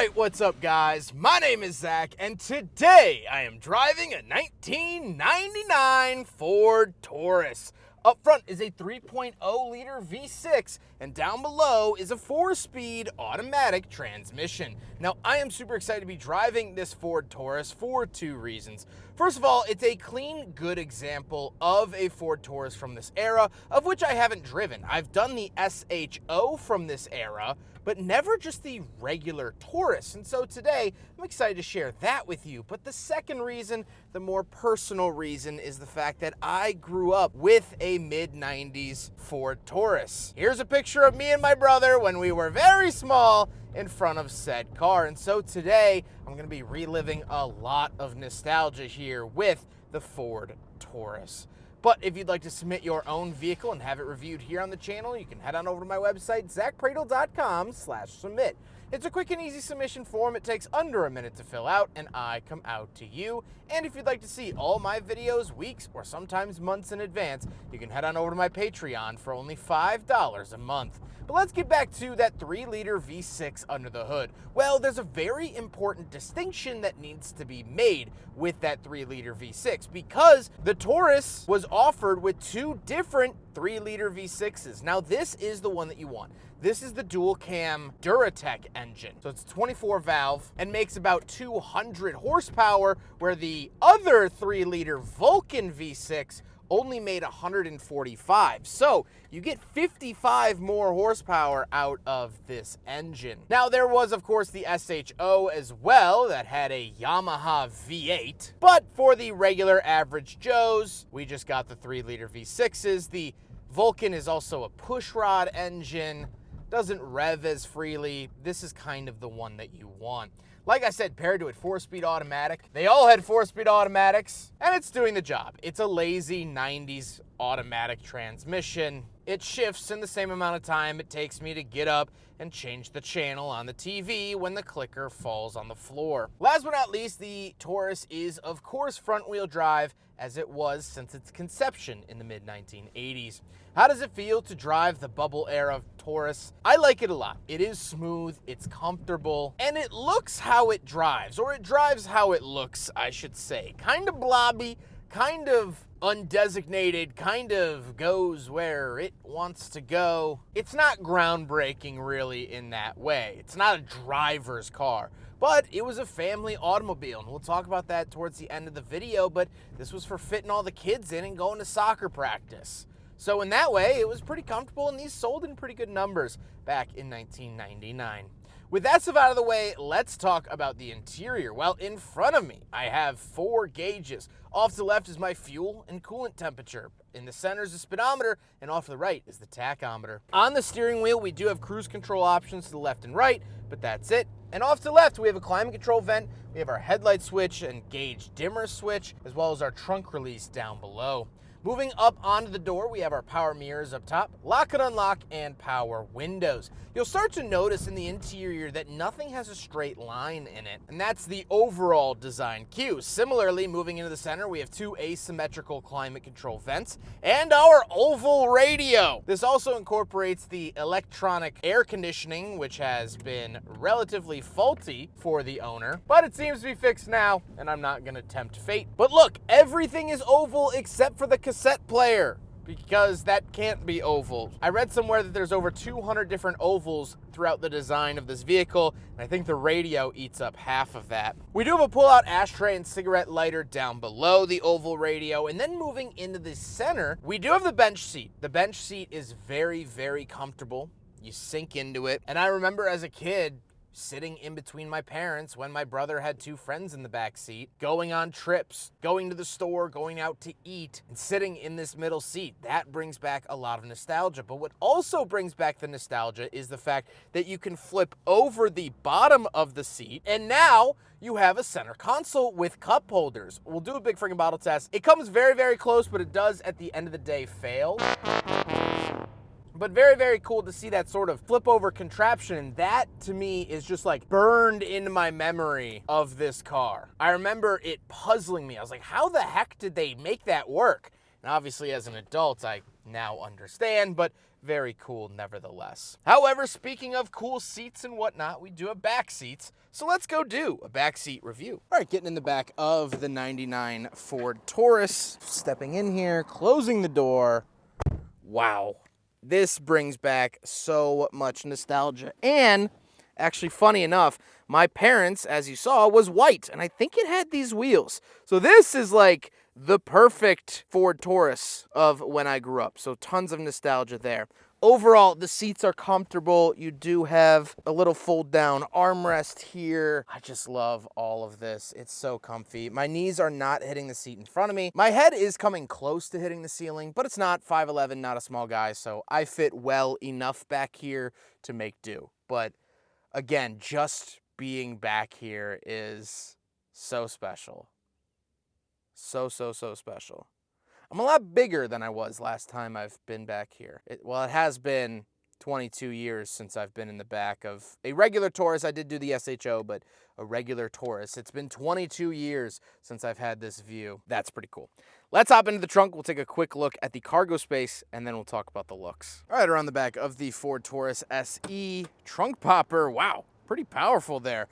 Alright, what's up guys? My name is Zack, and today I am driving a 1999 Ford Taurus. Up front is a 3.0 liter V6, and down below is a 4-speed automatic transmission. Now, I am super excited to be driving this Ford Taurus for two reasons. First of all, it's a clean, good example of a Ford Taurus from this era, of which I haven't driven. I've done the SHO from this era, but never just the regular Taurus. And so today, I'm excited to share that with you. But the second reason, the more personal reason, is the fact that I grew up with a mid-90s Ford Taurus. Here's a picture of me and my brother when we were very small in front of said car. And so today, I'm gonna be reliving a lot of nostalgia here with the Ford Taurus. But if you'd like to submit your own vehicle and have it reviewed here on the channel, you can head on over to my website, zackpradel.com/submit. It's a quick and easy submission form. It takes under a minute to fill out, and I come out to you. And if you'd like to see all my videos weeks or sometimes months in advance, you can head on over to my Patreon for only $5 a month. But let's get back to that 3-liter V6 under the hood. Well, there's a very important distinction that needs to be made with that 3-liter V6 because the Taurus was offered with two different 3-liter V6s. Now, this is the one that you want. This is the dual cam Duratec engine. So it's 24 valve and makes about 200 horsepower, where the other 3-liter Vulcan V6 only made 145. So you get 55 more horsepower out of this engine. Now, there was, of course, the SHO as well that had a Yamaha V8. But for the regular average Joes, we just got the 3-liter V6s. The Vulcan is also a pushrod engine. Doesn't rev as freely. This is kind of the one that you want. Like I said, paired to a 4-speed automatic. They all had 4-speed automatics, and it's doing the job. It's a lazy 90s automatic transmission. It shifts in the same amount of time it takes me to get up and change the channel on the TV when the clicker falls on the floor. Last but not least, the Taurus is, of course, front-wheel drive, as it was since its conception in the mid-1980s. How does it feel to drive the bubble era Taurus? I like it a lot. It is smooth, it's comfortable, and it looks how it drives, or it drives how it looks, I should say. Kind of blobby, kind of undesignated, kind of goes where it wants to go. It's not groundbreaking really in that way. It's not a driver's car, but it was a family automobile, and we'll talk about that towards the end of the video, but this was for fitting all the kids in and going to soccer practice. So in that way, it was pretty comfortable, and these sold in pretty good numbers back in 1999. With that stuff out of the way, let's talk about the interior. Well, in front of me, I have 4 gauges. Off to the left is my fuel and coolant temperature. In the center is the speedometer, and off to the right is the tachometer. On the steering wheel, we do have cruise control options to the left and right, but that's it. And off to the left, we have a climate control vent, we have our headlight switch and gauge dimmer switch, as well as our trunk release down below. Moving up onto the door, we have our power mirrors up top, lock and unlock, and power windows. You'll start to notice in the interior that nothing has a straight line in it, and that's the overall design cue. Similarly, moving into the center, we have 2 asymmetrical climate control vents and our oval radio. This also incorporates the electronic air conditioning, which has been relatively faulty for the owner, but it seems to be fixed now, and I'm not gonna tempt fate. But look, everything is oval except for the cassette player, because that can't be oval. I read somewhere that there's over 200 different ovals throughout the design of this vehicle, and I think the radio eats up half of that. We do have a pull-out ashtray and cigarette lighter down below the oval radio, and then moving into the center, we do have the bench seat. The bench seat is very, very comfortable. You sink into it, and I remember as a kid sitting in between my parents when my brother had 2 friends in the back seat, going on trips, going to the store, going out to eat, and sitting in this middle seat. That brings back a lot of nostalgia. But what also brings back the nostalgia is the fact that you can flip over the bottom of the seat, and now you have a center console with cup holders. We'll do a big freaking bottle test. It comes very, very close, but it does at the end of the day fail. But very, very cool to see that sort of flip over contraption. And that to me is just like burned into my memory of this car. I remember it puzzling me. I was like, how the heck did they make that work? And obviously as an adult, I now understand, but very cool nevertheless. However, speaking of cool seats and whatnot, we do have back seats, so let's go do a back seat review. All right, getting in the back of the 99 Ford Taurus, stepping in here, closing the door. Wow, this brings back so much nostalgia. And actually, funny enough, my parents, as you saw, was white, and I think it had these wheels. So this is like the perfect Ford Taurus of when I grew up. So tons of nostalgia there. Overall, the seats are comfortable. You do have a little fold down armrest here. I just love all of this. It's so comfy. My knees are not hitting the seat in front of me. My head is coming close to hitting the ceiling, but it's not. 5'11", not a small guy, so I fit well enough back here to make do. But again, just being back here is so special. So special. I'm a lot bigger than I was last time I've been back here. It has been 22 years since I've been in the back of a regular Taurus. I did do the SHO, but a regular Taurus. It's been 22 years since I've had this view. That's pretty cool. Let's hop into the trunk. We'll take a quick look at the cargo space, and then we'll talk about the looks. All right, around the back of the Ford Taurus SE trunk popper. Wow, pretty powerful there.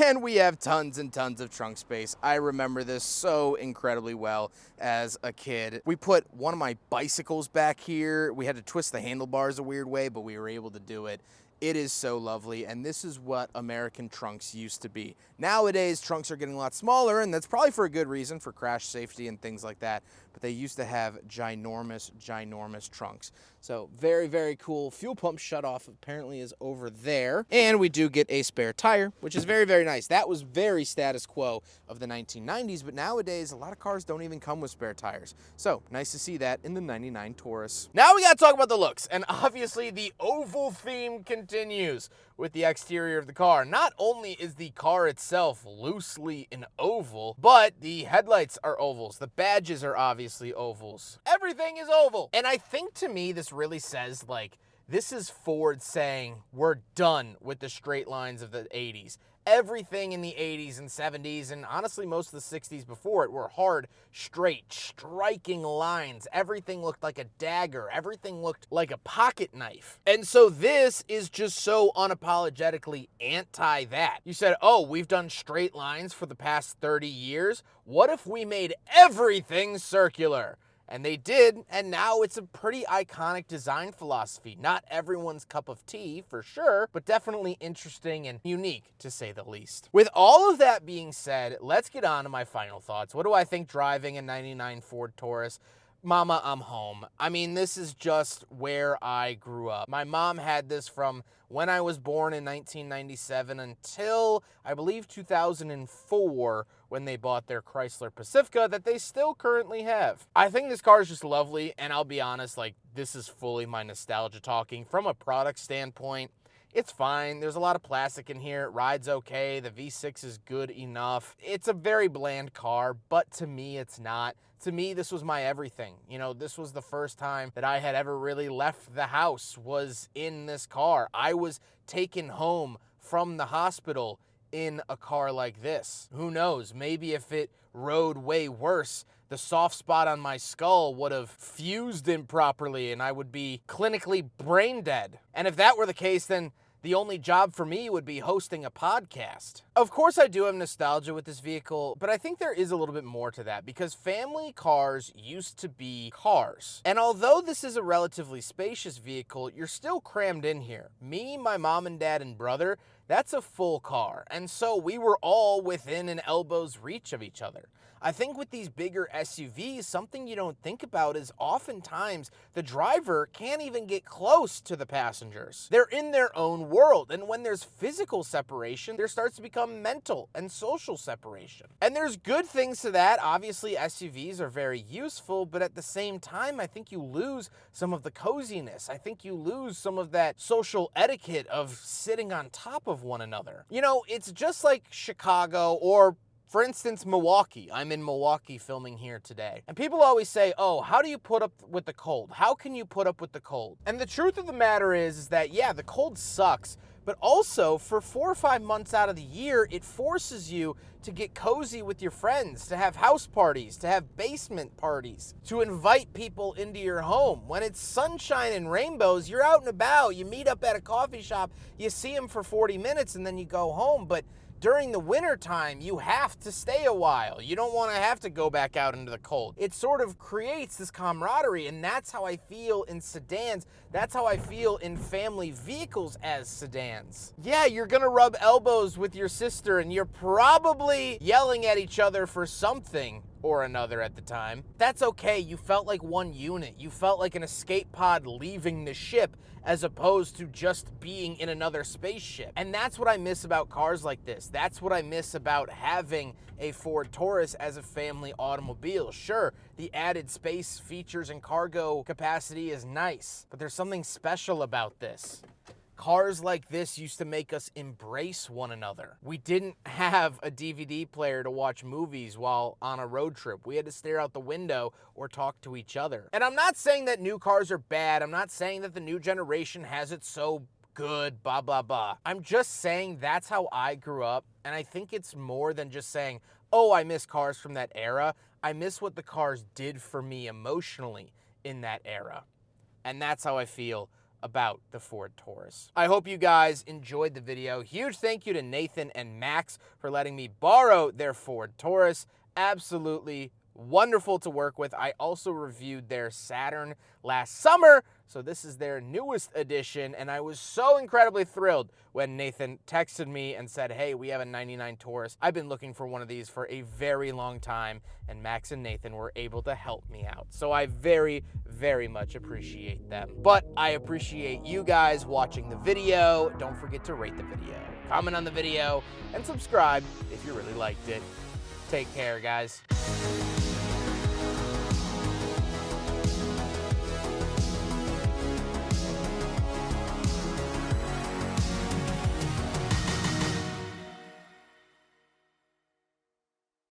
And we have tons and tons of trunk space. I remember this so incredibly well as a kid. We put one of my bicycles back here. We had to twist the handlebars a weird way, but we were able to do it. It is so lovely, and this is what American trunks used to be. Nowadays, trunks are getting a lot smaller, and that's probably for a good reason, for crash safety and things like that, but they used to have ginormous trunks. So very, very cool. Fuel pump shutoff apparently is over there, and we do get a spare tire, which is very, very nice. That was very status quo of the 1990s, but nowadays, a lot of cars don't even come with spare tires. So nice to see that in the 99 Taurus. Now we gotta talk about the looks, and obviously the oval theme continues with the exterior of the car. Not only is the car itself loosely an oval, but the headlights are ovals. The badges are obviously ovals. Everything is oval. And I think to me, this really says, like, this is Ford saying, we're done with the straight lines of the 80s. Everything in the 80s and 70s, and honestly most of the 60s before it, were hard, straight, striking lines. Everything looked like a dagger. Everything looked like a pocket knife. And so this is just so unapologetically anti that. You said, oh, we've done straight lines for the past 30 years. What if we made everything circular? And they did, and now it's a pretty iconic design philosophy. Not everyone's cup of tea, for sure, but definitely interesting and unique, to say the least. With all of that being said, let's get on to my final thoughts. What do I think driving a 99 Ford Taurus? Mama, I'm home. I mean, this is just where I grew up. My mom had this from when I was born in 1997 until, I believe, 2004, when they bought their Chrysler Pacifica that they still currently have. I think this car is just lovely, and I'll be honest, like, this is fully my nostalgia talking. From a product standpoint, it's fine. There's a lot of plastic in here. It rides okay. The V6 is good enough. It's a very bland car, but to me, it's not. To me, this was my everything. You know, this was the first time that I had ever really left the house, was in this car. I was taken home from the hospital in a car like this. Who knows? Maybe if it rode way worse, the soft spot on my skull would have fused improperly and I would be clinically brain dead. And if that were the case, then the only job for me would be hosting a podcast. Of course, I do have nostalgia with this vehicle, but I think there is a little bit more to that because family cars used to be cars. And although this is a relatively spacious vehicle, you're still crammed in here. Me, my mom and dad and brother, that's a full car. And so we were all within an elbow's reach of each other. I think with these bigger SUVs, something you don't think about is oftentimes the driver can't even get close to the passengers. They're in their own world, and when there's physical separation, there starts to become mental and social separation. And there's good things to that. Obviously, SUVs are very useful, but at the same time, I think you lose some of the coziness. I think you lose some of that social etiquette of sitting on top of one another. You know, it's just like Chicago or, for instance, Milwaukee. I'm in Milwaukee filming here today. And people always say, oh, how do you put up with the cold? How can you put up with the cold? And the truth of the matter is that, yeah, the cold sucks, But also, for 4 or 5 months out of the year, it forces you to get cozy with your friends, to have house parties, to have basement parties, to invite people into your home. When it's sunshine and rainbows, you're out and about, you meet up at a coffee shop, you see them for 40 minutes and then you go home. But during the winter time, you have to stay a while. You don't want to have to go back out into the cold. It sort of creates this camaraderie, and that's how I feel in sedans. That's how I feel in family vehicles as sedans. Yeah, you're gonna rub elbows with your sister, and you're probably yelling at each other for something or another at the time. That's okay. You felt like one unit. You felt like an escape pod leaving the ship as opposed to just being in another spaceship. And that's what I miss about cars like this. That's what I miss about having a Ford Taurus as a family automobile. Sure, the added space, features, and cargo capacity is nice, but there's something special about this. Cars like this used to make us embrace one another. We didn't have a DVD player to watch movies while on a road trip. We had to stare out the window or talk to each other. And I'm not saying that new cars are bad. I'm not saying that the new generation has it so good, blah, blah, blah. I'm just saying that's how I grew up. And I think it's more than just saying, oh, I miss cars from that era. I miss what the cars did for me emotionally in that era. And that's how I feel about the Ford Taurus. I hope you guys enjoyed the video. Huge thank you to Nathan and Max for letting me borrow their Ford Taurus. Absolutely wonderful to work with. I also reviewed their Saturn last summer, so this is their newest edition, and I was so incredibly thrilled when Nathan texted me and said, hey, we have a 99 Taurus. I've been looking for one of these for a very long time, and Max and Nathan were able to help me out. So I very, very much appreciate them. But I appreciate you guys watching the video. Don't forget to rate the video, comment on the video, and subscribe if you really liked it. Take care, guys.